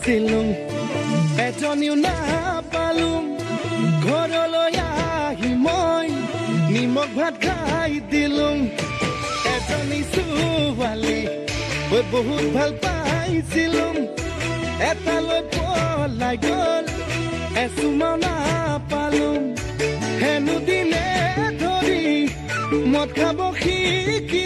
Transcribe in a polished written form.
বিচাৰিছিলোঁ এজনীও নাপালোঁ ঘৰলৈ আহি মই নিমখ ভাত খাই দিলোঁ এজনী ছোৱালী মই বহুত ভাল পাইছিলোঁ এটালৈ পলাই গ'ল এচুমাও নাপালোঁ হেনো দিনে ধৰি মদ খাব শিকি